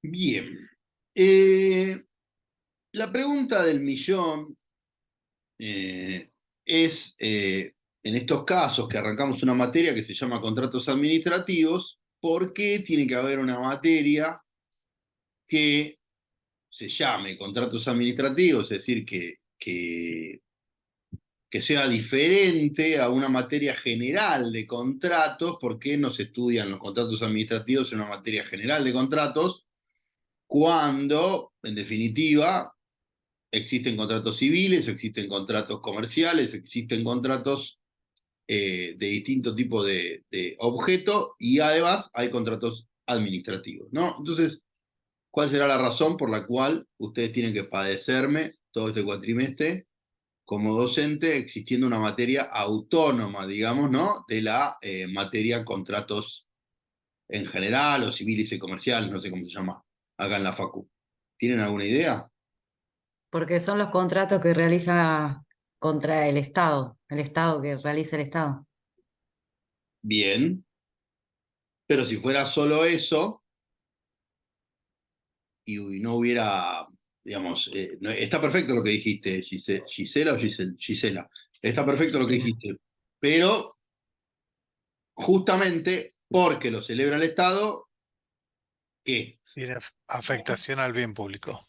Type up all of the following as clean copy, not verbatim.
Bien. Eh, la pregunta del millón es, en estos casos que arrancamos una materia que se llama contratos administrativos, ¿por qué tiene que haber una materia que se llame contratos administrativos, es decir, que sea diferente a una materia general de contratos? ¿Por qué no se estudian los contratos administrativos en una materia general de contratos cuando, en definitiva, existen contratos civiles, existen contratos comerciales, existen contratos de distinto tipo de objeto y además hay contratos administrativos, ¿no? Entonces, ¿cuál será la razón por la cual ustedes tienen que padecerme todo este cuatrimestre como docente, existiendo una materia autónoma, digamos, ¿no? De la materia contratos en general, o civiles y comerciales, no sé cómo se llama acá en la Facu? ¿Tienen alguna idea? Porque son los contratos que realiza contra el Estado que realiza el Estado. Bien, pero si fuera solo eso y no hubiera, digamos, está perfecto lo que dijiste, Gisela o Gisela, está perfecto lo que Gisela. dijiste, pero justamente porque lo celebra el Estado, ¿qué? Tiene afectación al bien público.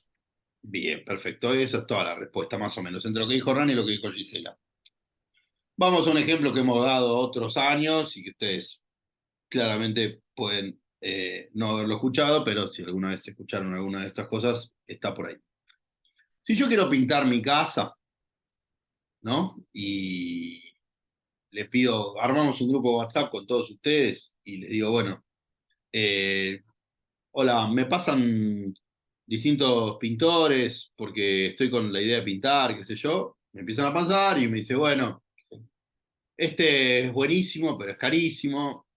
Bien, perfecto, esa es toda la respuesta, más o menos, entre lo que dijo Rani y lo que dijo Gisela. Vamos a un ejemplo que hemos dado otros años y que ustedes claramente pueden no haberlo escuchado, pero si alguna vez escucharon alguna de estas cosas, está por ahí. Si yo quiero pintar mi casa, ¿no? Y les pido, armamos un grupo de WhatsApp con todos ustedes y les digo, bueno, eh, hola, me pasan distintos pintores porque estoy con la idea de pintar, qué sé yo. Me empiezan a pasar y me dice, bueno, este es buenísimo, pero es carísimo.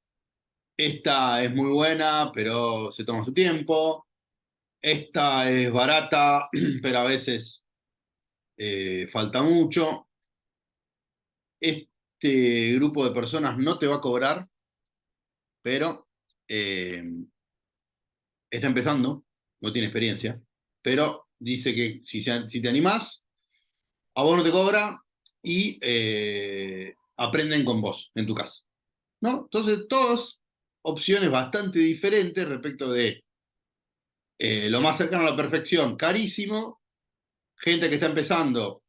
Esta es muy buena, pero se toma su tiempo. Esta es barata, pero a veces falta mucho. Este grupo de personas no te va a cobrar, pero eh, está empezando, no tiene experiencia, pero dice que si te animás, a vos no te cobra y aprenden con vos en tu casa, ¿no? Entonces, todas opciones bastante diferentes respecto de lo más cercano a la perfección, carísimo, gente que está empezando,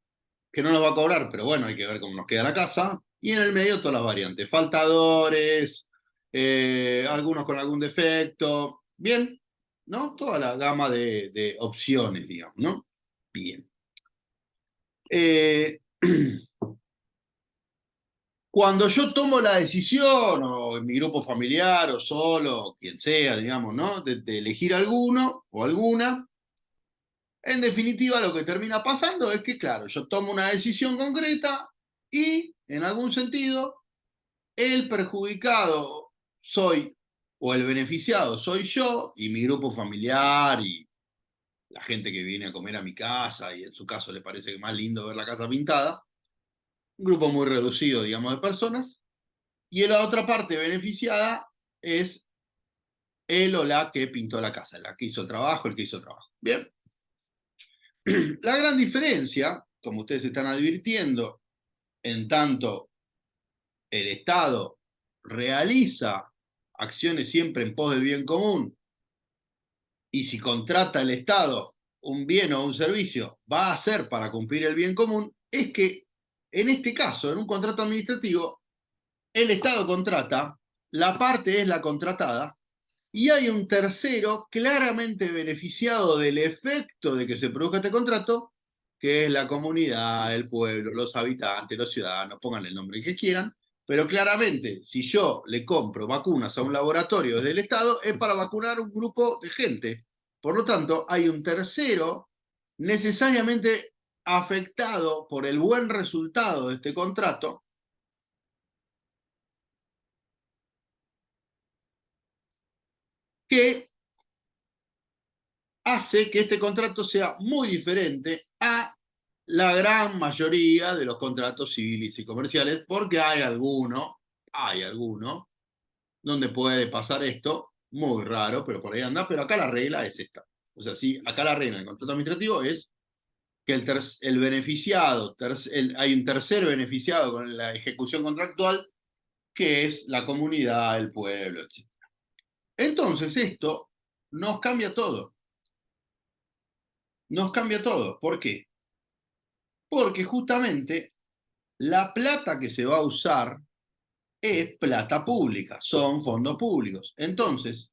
que no nos va a cobrar, pero bueno, hay que ver cómo nos queda la casa, y en el medio todas las variantes, faltadores, algunos con algún defecto, bien, ¿no? Toda la gama de opciones, digamos, ¿no? Bien. Eh, Cuando yo tomo la decisión, o en mi grupo familiar, o solo, quien sea, digamos, ¿no? De elegir alguno o alguna, en definitiva lo que termina pasando es que, claro, yo tomo una decisión concreta y, en algún sentido, el perjudicado soy, o el beneficiado soy yo y mi grupo familiar y la gente que viene a comer a mi casa y en su caso le parece más lindo ver la casa pintada, un grupo muy reducido, digamos, de personas, y en la otra parte beneficiada es él o la que pintó la casa, la que hizo el trabajo, el que hizo el trabajo. Bien, la gran diferencia, como ustedes están advirtiendo, en tanto el Estado realiza acciones siempre en pos del bien común, y si contrata el Estado un bien o un servicio, va a ser para cumplir el bien común, es que en este caso, en un contrato administrativo, el Estado contrata, la parte es la contratada, y hay un tercero claramente beneficiado del efecto de que se produzca este contrato, que es la comunidad, el pueblo, los habitantes, los ciudadanos, pongan el nombre que quieran, pero claramente, si yo le compro vacunas a un laboratorio desde el Estado, es para vacunar un grupo de gente. Por lo tanto, hay un tercero necesariamente afectado por el buen resultado de este contrato, que hace que este contrato sea muy diferente a la gran mayoría de los contratos civiles y comerciales, porque hay alguno donde puede pasar esto, muy raro, pero por ahí anda, pero acá la regla es esta. O sea, sí, acá la regla del contrato administrativo es que el beneficiado, hay un tercer beneficiado con la ejecución contractual, que es la comunidad, el pueblo, etc. Entonces esto nos cambia todo. Nos cambia todo. ¿Por qué? Porque justamente la plata que se va a usar es plata pública, son fondos públicos. Entonces,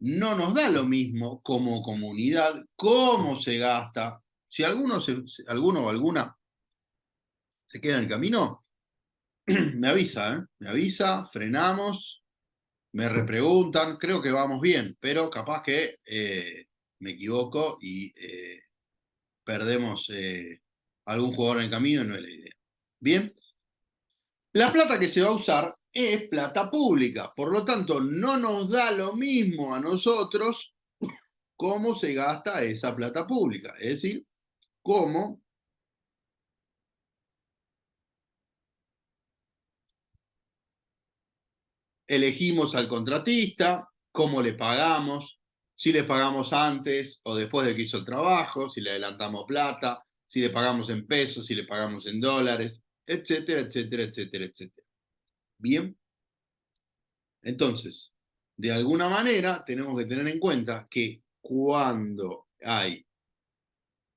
no nos da lo mismo como comunidad cómo se gasta. Si alguno o alguna se queda en el camino, me avisa, ¿eh? Me avisa, frenamos, me repreguntan, creo que vamos bien, pero capaz que me equivoco y perdemos algún jugador en el camino y no es la idea. Bien, la plata que se va a usar es plata pública, por lo tanto no nos da lo mismo a nosotros cómo se gasta esa plata pública, es decir, cómo elegimos al contratista, cómo le pagamos, si le pagamos antes o después de que hizo el trabajo, si le adelantamos plata, si le pagamos en pesos, si le pagamos en dólares, etcétera, etcétera, etcétera, etcétera. Bien, entonces, de alguna manera tenemos que tener en cuenta que cuando hay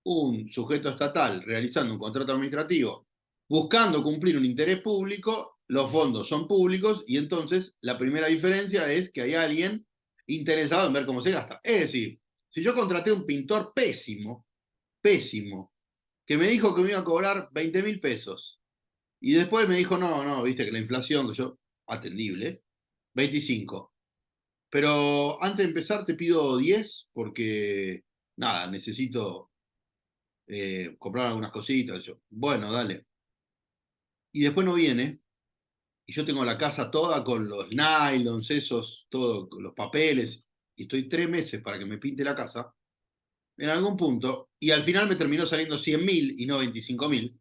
un sujeto estatal realizando un contrato administrativo buscando cumplir un interés público, los fondos son públicos y entonces la primera diferencia es que hay alguien interesado en ver cómo se gasta. Es decir, si yo contraté a un pintor pésimo, pésimo, que me dijo que me iba a cobrar 20.000 pesos y después me dijo, no, no, viste que la inflación, que yo, atendible, 25. Pero antes de empezar te pido 10 porque, nada, necesito comprar algunas cositas. Yo, bueno, dale. Y después no viene, y yo tengo la casa toda con los nylons, esos, todo, con los papeles, y estoy 3 meses para que me pinte la casa, en algún punto, y al final me terminó saliendo 100.000 y no 25.000.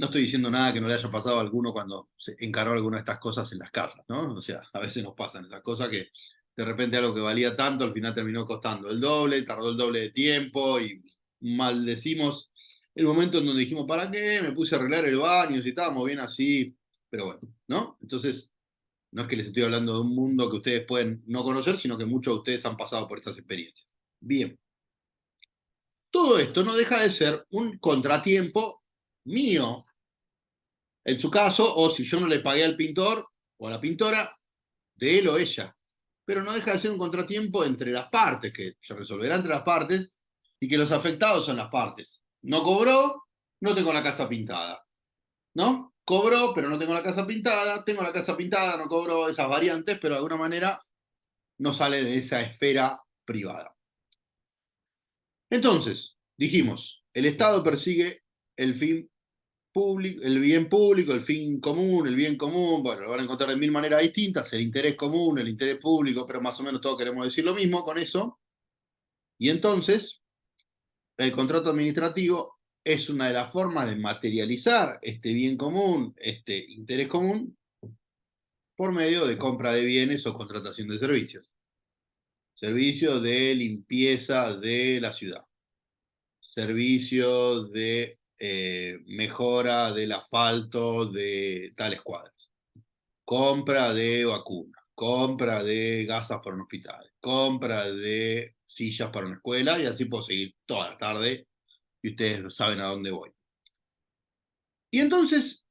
No estoy diciendo nada que no le haya pasado a alguno cuando se encaró alguna de estas cosas en las casas, ¿no? O sea, a veces nos pasan esas cosas que de repente algo que valía tanto al final terminó costando el doble, tardó el doble de tiempo y maldecimos el momento en donde dijimos, ¿para qué? Me puse a arreglar el baño, si estábamos bien así, pero bueno, ¿no? Entonces, no es que les estoy hablando de un mundo que ustedes pueden no conocer, sino que muchos de ustedes han pasado por estas experiencias. Bien, todo esto no deja de ser un contratiempo mío, en su caso, o si yo no le pagué al pintor o a la pintora, de él o ella. Pero no deja de ser un contratiempo entre las partes, que se resolverá entre las partes, y que los afectados son las partes. No cobró, no tengo la casa pintada. ¿No? Cobró, pero no tengo la casa pintada. Tengo la casa pintada, no cobro esas variantes, pero de alguna manera no sale de esa esfera privada. Entonces, dijimos, el Estado persigue el fin público, el bien público, el fin común, el bien común, bueno, lo van a encontrar de mil maneras distintas, el interés común, el interés público, pero más o menos todos queremos decir lo mismo con eso. Y entonces, el contrato administrativo es una de las formas de materializar este bien común, este interés común, por medio de compra de bienes o contratación de servicios. Servicios de limpieza de la ciudad. Servicios de mejora del asfalto de tales cuadras. Compra de vacunas, compra de gasas para un hospital, compra de sillas para una escuela y así puedo seguir toda la tarde y ustedes saben a dónde voy. Y entonces,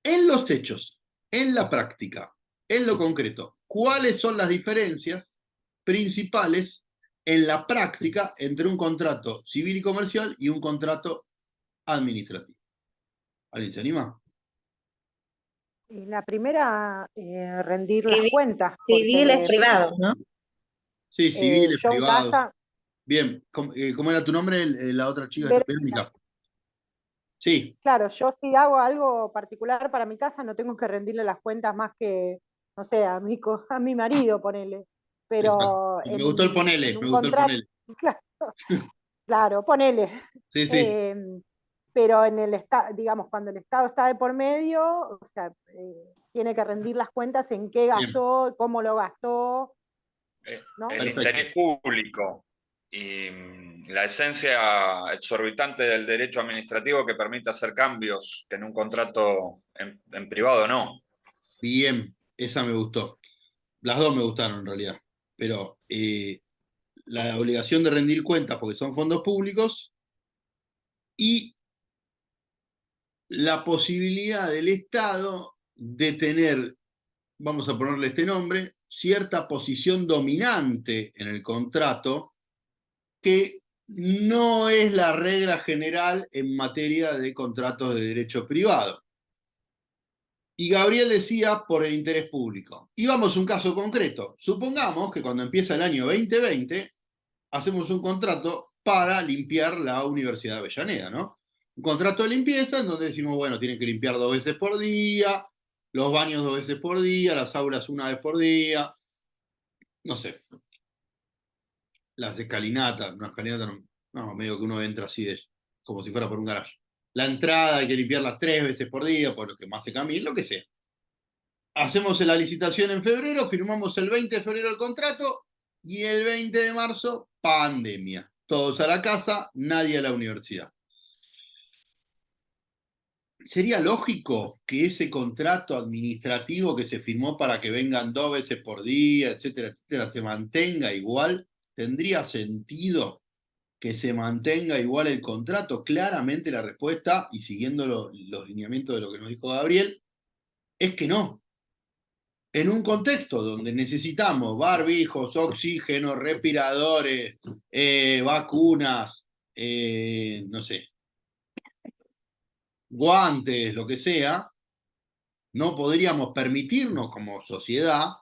en los hechos, en la práctica, en lo concreto, ¿cuáles son las diferencias principales en la práctica entre un contrato civil y comercial y un contrato administrativo? ¿Alguien se anima? La primera, rendir las Civil, cuentas, civiles porque privados, ¿no? Sí, civiles, yo en privados. casa, Bien, ¿cómo era tu nombre? La otra chica, Verónica, Verónica. Sí, claro, yo si hago algo particular para mi casa no tengo que rendirle las cuentas más que, no sé, a mi marido, ponele. exacto. Pero Me gustó el en ponele, me un gustó el contrato, ponele. claro, claro, ponele. Sí, sí. Eh, pero en el digamos, cuando el Estado está de por medio, o sea, tiene que rendir las cuentas en qué Bien, gastó, cómo lo gastó, ¿no? El perfecto. interés público y la esencia exorbitante del derecho administrativo que permite hacer cambios que en un contrato en privado no. Bien, esa me gustó. Las dos me gustaron en realidad. Pero la obligación de rendir cuentas porque son fondos públicos y la posibilidad del Estado de tener, vamos a ponerle este nombre, cierta posición dominante en el contrato que no es la regla general en materia de contratos de derecho privado. Y Gabriel decía por el interés público. Y vamos a un caso concreto. Supongamos que cuando empieza el año 2020 hacemos un contrato para limpiar la Universidad de Avellaneda, ¿no? Un contrato de limpieza en donde decimos, bueno, tienen que limpiar 2 veces por día, los baños 2 veces por día, las aulas 1 vez por día, no sé, las escalinatas, una escalinata no, medio que uno entra así de, como si fuera por un garaje. La entrada hay que limpiarla 3 veces por día, por lo que más se cambie, lo que sea. Hacemos la licitación en febrero, firmamos el 20 de febrero el contrato y el 20 de marzo, pandemia. Todos a la casa, nadie a la universidad. ¿Sería lógico que ese contrato administrativo que se firmó para que vengan 2 veces por día, etcétera, etcétera, se mantenga igual? ¿Tendría sentido que se mantenga igual el contrato? Claramente la respuesta, y siguiendo los lineamientos de lo que nos dijo Gabriel, es que no. En un contexto donde necesitamos barbijos, oxígeno, respiradores, vacunas, no sé, guantes, lo que sea, no podríamos permitirnos como sociedad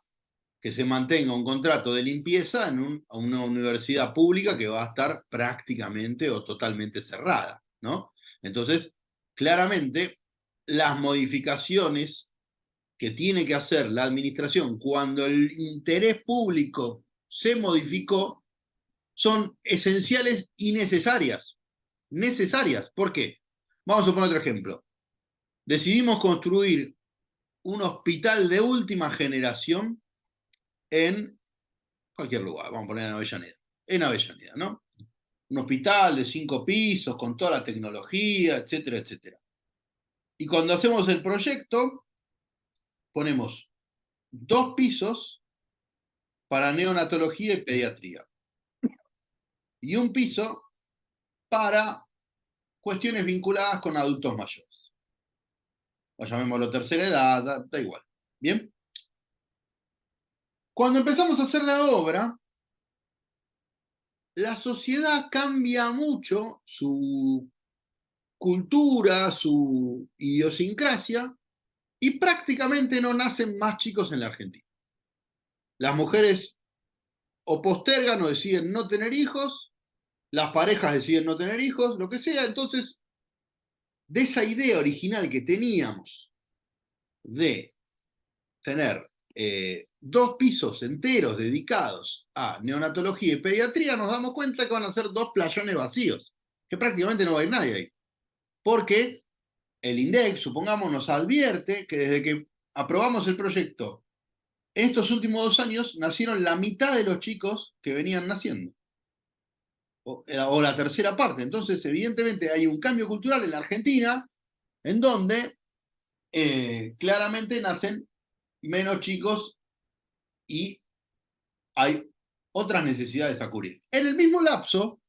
que se mantenga un contrato de limpieza en una universidad pública que va a estar prácticamente o totalmente cerrada, ¿no? Entonces, claramente, las modificaciones que tiene que hacer la administración cuando el interés público se modificó son esenciales y necesarias. Necesarias. ¿Por qué? Vamos a poner otro ejemplo. Decidimos construir un hospital de última generación en cualquier lugar. Vamos a poner en Avellaneda. En Avellaneda, ¿no? Un hospital de 5 pisos con toda la tecnología, etcétera, etcétera. Y cuando hacemos el proyecto, ponemos 2 pisos para neonatología y pediatría. Y un piso para cuestiones vinculadas con adultos mayores. O llamémoslo tercera edad, da igual. ¿Bien? Cuando empezamos a hacer la obra, la sociedad cambia mucho su cultura, su idiosincrasia, y prácticamente no nacen más chicos en la Argentina. Las mujeres o postergan o deciden no tener hijos, las parejas deciden no tener hijos, lo que sea. Entonces, de esa idea original que teníamos de tener 2 pisos enteros dedicados a neonatología y pediatría, nos damos cuenta que van a ser 2 playones vacíos, que prácticamente no va a ir nadie ahí. Porque el INDEC, supongamos, nos advierte que desde que aprobamos el proyecto, en estos últimos 2 años nacieron la mitad de los chicos que venían naciendo. O la tercera parte. Entonces, evidentemente, hay un cambio cultural en la Argentina en donde claramente nacen menos chicos y hay otras necesidades a cubrir. En el mismo lapso,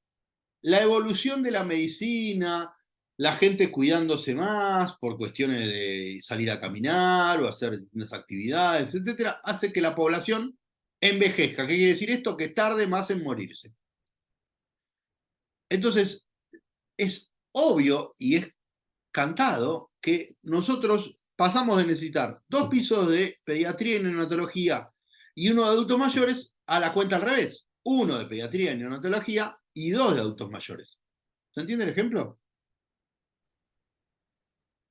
la evolución de la medicina, la gente cuidándose más por cuestiones de salir a caminar o hacer unas actividades, etcétera, hace que la población envejezca. ¿Qué quiere decir esto? Que tarde más en morirse. Entonces, es obvio y es cantado que nosotros pasamos de necesitar 2 pisos de pediatría y neonatología y uno de adultos mayores a la cuenta al revés. 1 de pediatría y neonatología y 2 de adultos mayores. ¿Se entiende el ejemplo?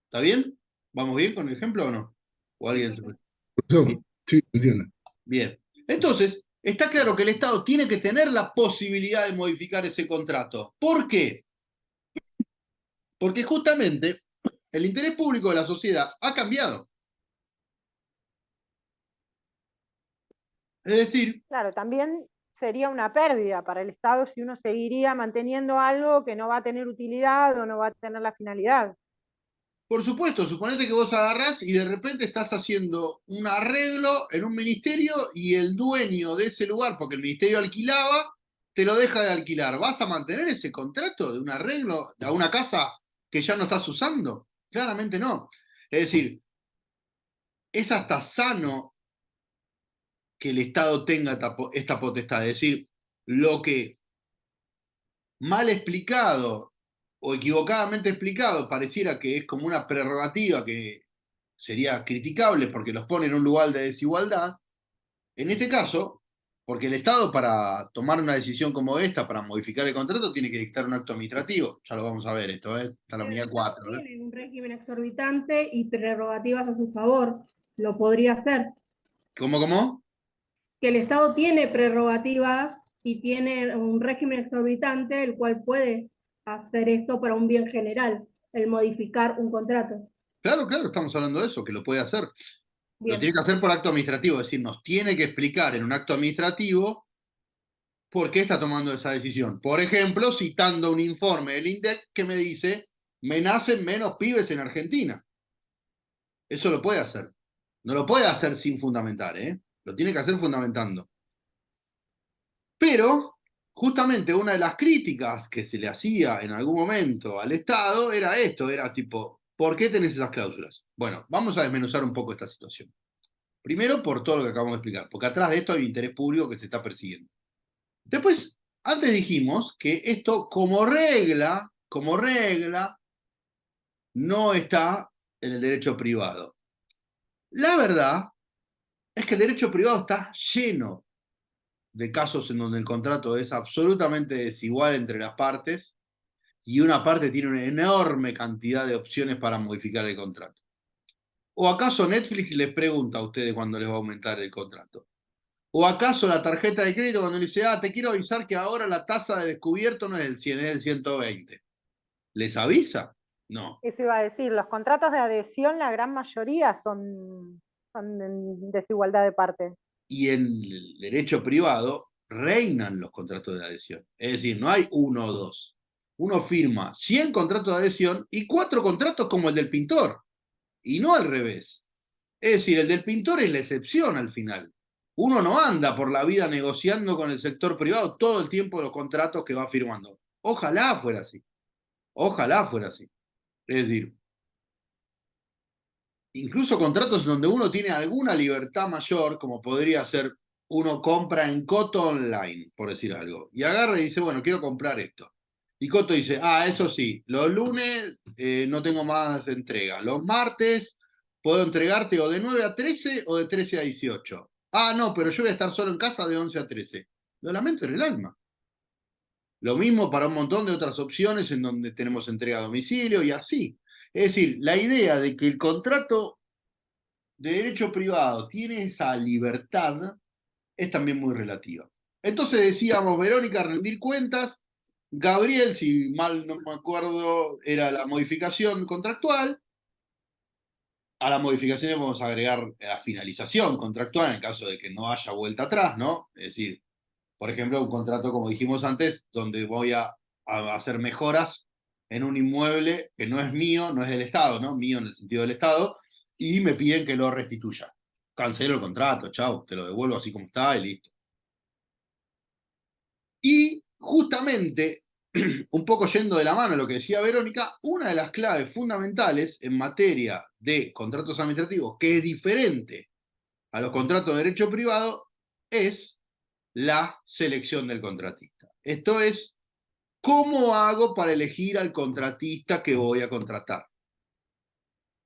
¿Está bien? ¿Vamos bien con el ejemplo o no? ¿O alguien? Profesor, sí, entiendo. Bien. Entonces, está claro que el Estado tiene que tener la posibilidad de modificar ese contrato. ¿Por qué? Porque justamente el interés público de la sociedad ha cambiado. Es decir, Claro, también sería una pérdida para el Estado si uno seguiría manteniendo algo que no va a tener utilidad o no va a tener la finalidad. por supuesto, suponete que vos agarrás y de repente estás haciendo un arreglo en un ministerio y el dueño de ese lugar, porque el ministerio alquilaba, te lo deja de alquilar. ¿Vas a mantener ese contrato de un arreglo a una casa que ya no estás usando? Claramente no. Es decir, es hasta sano que el Estado tenga esta potestad. Es decir, lo que mal explicado o equivocadamente explicado pareciera que es como una prerrogativa que sería criticable porque los pone en un lugar de desigualdad, en este caso, porque el Estado para tomar una decisión como esta, para modificar el contrato, tiene que dictar un acto administrativo. Ya lo vamos a ver esto, ¿eh? Está la unidad 4. Tiene un régimen exorbitante y prerrogativas a su favor. Lo podría hacer. ¿Cómo? Que el Estado tiene prerrogativas y tiene un régimen exorbitante, el cual puede hacer esto para un bien general, el modificar un contrato. Claro, estamos hablando de eso, que lo puede hacer. Bien. Lo tiene que hacer por acto administrativo, es decir, nos tiene que explicar en un acto administrativo por qué está tomando esa decisión. Por ejemplo, citando un informe del INDEC que me dice, me nacen menos pibes en Argentina. Eso lo puede hacer. No lo puede hacer sin fundamentar, ¿eh? Lo tiene que hacer fundamentando. Pero, justamente una de las críticas que se le hacía en algún momento al Estado era esto, era tipo, ¿por qué tenés esas cláusulas? Bueno, vamos a desmenuzar un poco esta situación. Primero, por todo lo que acabamos de explicar, porque atrás de esto hay un interés público que se está persiguiendo. Después, antes dijimos que esto como regla, no está en el derecho privado. La verdad es que el derecho privado está lleno de casos en donde el contrato es absolutamente desigual entre las partes y una parte tiene una enorme cantidad de opciones para modificar el contrato. ¿O acaso Netflix les pregunta a ustedes cuándo les va a aumentar el contrato? ¿O acaso la tarjeta de crédito cuando le dice, te quiero avisar que ahora la tasa de descubierto no es del 100, es del 120? ¿Les avisa? No. Eso iba a decir, los contratos de adhesión, la gran mayoría son en desigualdad de parte. Y en el derecho privado reinan los contratos de adhesión. Es decir, no hay uno o dos. Uno firma 100 contratos de adhesión y 4 contratos como el del pintor. Y no al revés. Es decir, el del pintor es la excepción al final. Uno no anda por la vida negociando con el sector privado todo el tiempo los contratos que va firmando. Ojalá fuera así. Ojalá fuera así. Es decir, incluso contratos donde uno tiene alguna libertad mayor, como podría ser uno compra en Coto online, por decir algo, y agarra y dice, bueno, quiero comprar esto. Y Coto dice, eso sí, los lunes no tengo más entrega. Los martes puedo entregarte o de 9 a 13 o de 13 a 18. No, pero yo voy a estar solo en casa de 11 a 13. Lo lamento en el alma. Lo mismo para un montón de otras opciones en donde tenemos entrega a domicilio y así. Es decir, la idea de que el contrato de derecho privado tiene esa libertad es también muy relativa. Entonces decíamos, Verónica, rendir cuentas, Gabriel, si mal no me acuerdo, era la modificación contractual. A la modificación vamos a agregar la finalización contractual en el caso de que no haya vuelta atrás, ¿no? Es decir, por ejemplo, un contrato, como dijimos antes, donde voy a hacer mejoras en un inmueble que no es mío, no es del Estado, ¿no? Mío en el sentido del Estado, y me piden que lo restituya. Cancelo el contrato, chau, te lo devuelvo así como está y listo. Y justamente, un poco yendo de la mano a lo que decía Verónica, una de las claves fundamentales en materia de contratos administrativos, que es diferente a los contratos de derecho privado, es la selección del contratista. Esto es, ¿cómo hago para elegir al contratista que voy a contratar?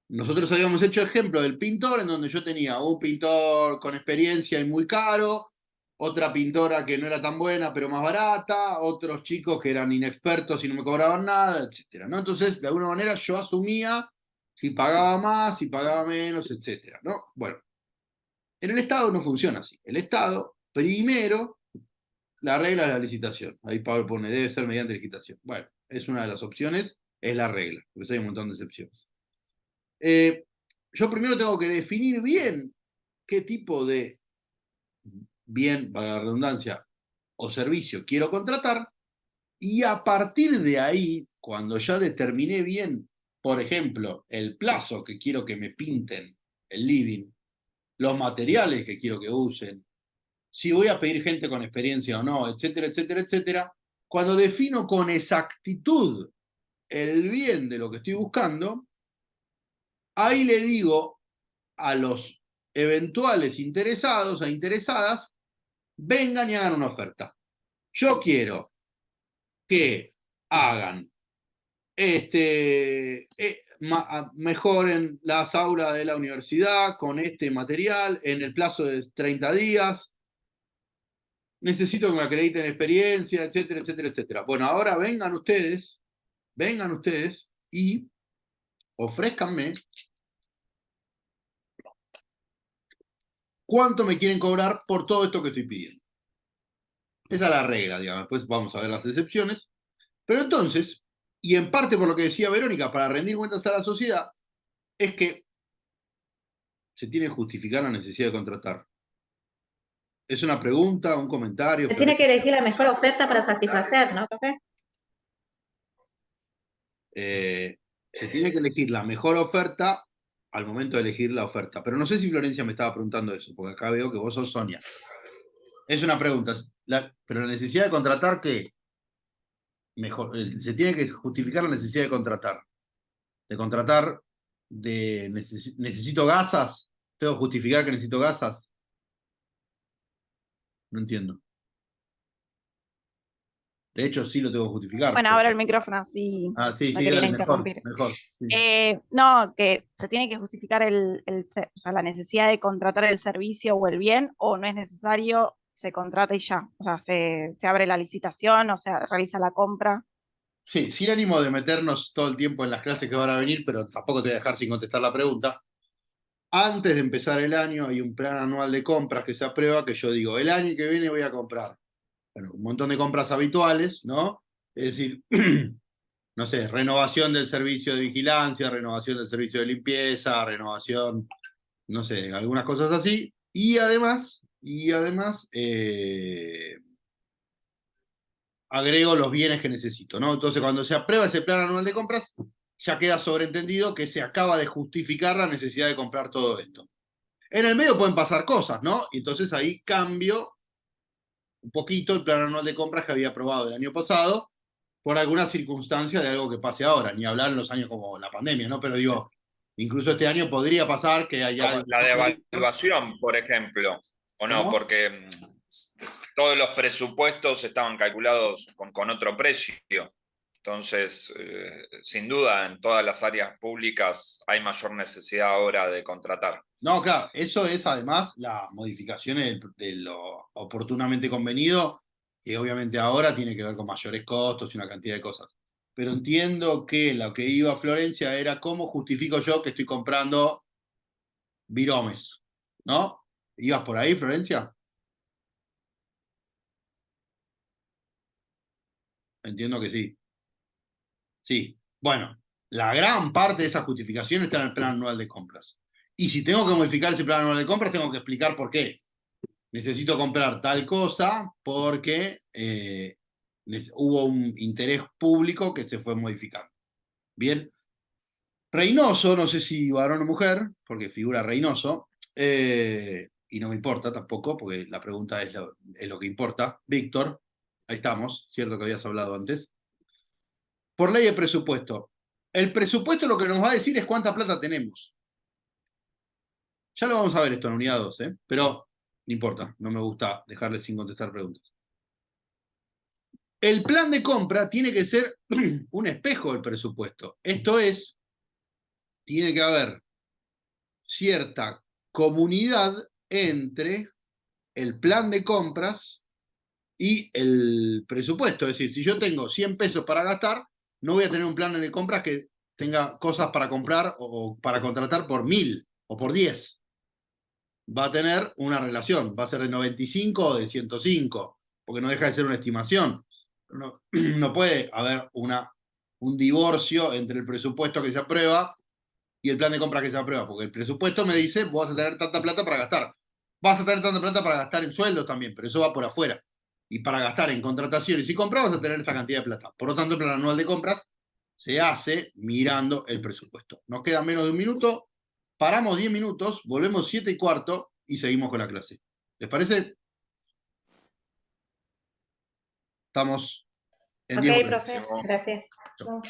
Nosotros habíamos hecho ejemplo del pintor, en donde yo tenía un pintor con experiencia y muy caro, otra pintora que no era tan buena pero más barata, otros chicos que eran inexpertos y no me cobraban nada, etcétera, ¿no? Entonces, de alguna manera yo asumía si pagaba más, si pagaba menos, etcétera, ¿no? Bueno, en el Estado no funciona así. El Estado, primero, la regla de la licitación. Ahí Pablo pone, debe ser mediante licitación. Bueno, es una de las opciones es la regla, porque hay un montón de excepciones. Yo primero tengo que definir bien qué tipo de bien, para la redundancia, o servicio quiero contratar, y a partir de ahí, cuando ya determiné bien, por ejemplo, el plazo que quiero que me pinten el living, los materiales que quiero que usen, si voy a pedir gente con experiencia o no, etcétera, etcétera, etcétera, cuando defino con exactitud el bien de lo que estoy buscando, ahí le digo a los eventuales interesados e interesadas, vengan y hagan una oferta. Yo quiero que hagan mejoren las aulas de la universidad con este material en el plazo de 30 días. Necesito que me acrediten experiencia, etcétera, etcétera, etcétera. Bueno, ahora vengan ustedes y ofrézcanme cuánto me quieren cobrar por todo esto que estoy pidiendo. Esa es la regla, digamos. Después vamos a ver las excepciones. Pero entonces, y en parte por lo que decía Verónica, para rendir cuentas a la sociedad, es que se tiene que justificar la necesidad de contratar. Es una pregunta, un comentario. Se tiene que elegir la mejor oferta para satisfacer, ¿no, profe? Se tiene que elegir la mejor oferta al momento de elegir la oferta. Pero no sé si Florencia me estaba preguntando eso, porque acá veo que vos sos Sonia. Es una pregunta. Pero la necesidad de contratar, ¿qué? Mejor, se tiene que justificar la necesidad de contratar. Necesito gasas. ¿Tengo que justificar que necesito gasas? No entiendo. De hecho, sí lo tengo que justificar. Bueno, ahora el micrófono, así Ah, sí, no sí, quería dale, interrumpir. mejor, sí. No, que se tiene que justificar o sea, la necesidad de contratar el servicio o el bien, o no es necesario, se contrata y ya. O sea, se abre la licitación, o sea, realiza la compra. Sí, sin ánimo de meternos todo el tiempo en las clases que van a venir, pero tampoco te voy a dejar sin contestar la pregunta. Antes de empezar el año hay un plan anual de compras que se aprueba, que yo digo, el año que viene voy a comprar. Bueno, un montón de compras habituales, ¿no? Es decir, no sé, renovación del servicio de vigilancia, renovación del servicio de limpieza, renovación, no sé, algunas cosas así. Y además, agrego los bienes que necesito, ¿no? Entonces, cuando se aprueba ese plan anual de compras, ya queda sobreentendido que se acaba de justificar la necesidad de comprar todo esto. En el medio pueden pasar cosas, ¿no? Y entonces ahí cambio un poquito el plan anual de compras que había aprobado el año pasado por alguna circunstancia de algo que pase ahora, ni hablar en los años como la pandemia, ¿no? Pero digo, incluso este año podría pasar que haya... Como la devaluación, por ejemplo, o no, ¿Cómo? porque todos los presupuestos estaban calculados con otro precio. Entonces, sin duda, en todas las áreas públicas hay mayor necesidad ahora de contratar. No, claro, eso es además las modificaciones de lo oportunamente convenido, que obviamente ahora tiene que ver con mayores costos y una cantidad de cosas. Pero entiendo que lo que iba a Florencia era cómo justifico yo que estoy comprando viromes, ¿no? ¿Ibas por ahí, Florencia? Entiendo que sí. Sí. Bueno, la gran parte de esa justificación está en el plan anual de compras. Y si tengo que modificar ese plan anual de compras, tengo que explicar por qué. Necesito comprar tal cosa porque hubo un interés público que se fue modificando. Bien. Reynoso, no sé si varón o mujer, porque figura Reynoso, y no me importa tampoco, porque la pregunta es lo que importa. Víctor, ahí estamos, cierto que habías hablado antes. Por ley de presupuesto. El presupuesto lo que nos va a decir es cuánta plata tenemos. Ya lo vamos a ver esto en unidad 2, pero no importa, no me gusta dejarles sin contestar preguntas. El plan de compra tiene que ser un espejo del presupuesto. Esto es, tiene que haber cierta comunidad entre el plan de compras y el presupuesto. Es decir, si yo tengo 100 pesos para gastar, no voy a tener un plan de compras que tenga cosas para comprar o para contratar por 1000 o por 10. Va a tener una relación, va a ser de 95 o de 105, porque no deja de ser una estimación. No puede haber una un divorcio entre el presupuesto que se aprueba y el plan de compra que se aprueba, porque el presupuesto me dice, vos vas a tener tanta plata para gastar. Vas a tener tanta plata para gastar en sueldos también, pero eso va por afuera. Y para gastar en contrataciones y compras vas a tener esta cantidad de plata. Por lo tanto, el plan anual de compras se hace mirando el presupuesto. Nos queda menos de un minuto, paramos 10 minutos, volvemos 7:15 y seguimos con la clase. ¿Les parece? Estamos en 10 Ok, minutos. profe, gracias. Chau.